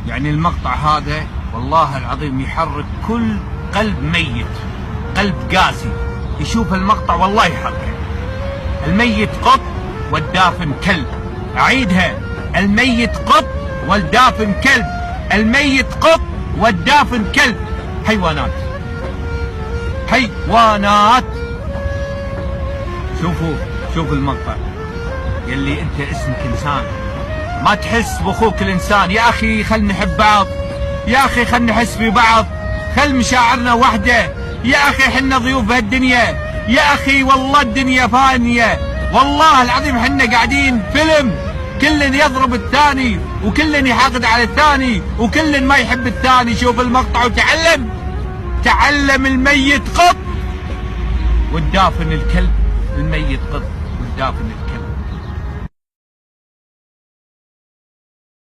يعني المقطع هذا والله العظيم يحرك كل قلب ميت، قلب قاسي يشوف المقطع والله يحركه. الميت قط والدافن كلب. أعيدها، الميت قط والدافن كلب، الميت قط والدافن كلب. حيوانات، حيوانات. شوفوا المقطع. يلي انت اسمك انسان ما تحس باخوك الانسان. يا اخي خل نحب بعض، يا اخي خل نحس ببعض، خل مشاعرنا وحده. يا اخي حنا ضيوف بهالدنيا، يا اخي والله الدنيا فانيه، والله العظيم حنا قاعدين فيلم، كل يضرب الثاني وكل يحقد على الثاني وكل ما يحب الثاني. شوف المقطع وتعلم. تعلم. الميت قط والدافن الكلب، الميت قط والدافن الكلب.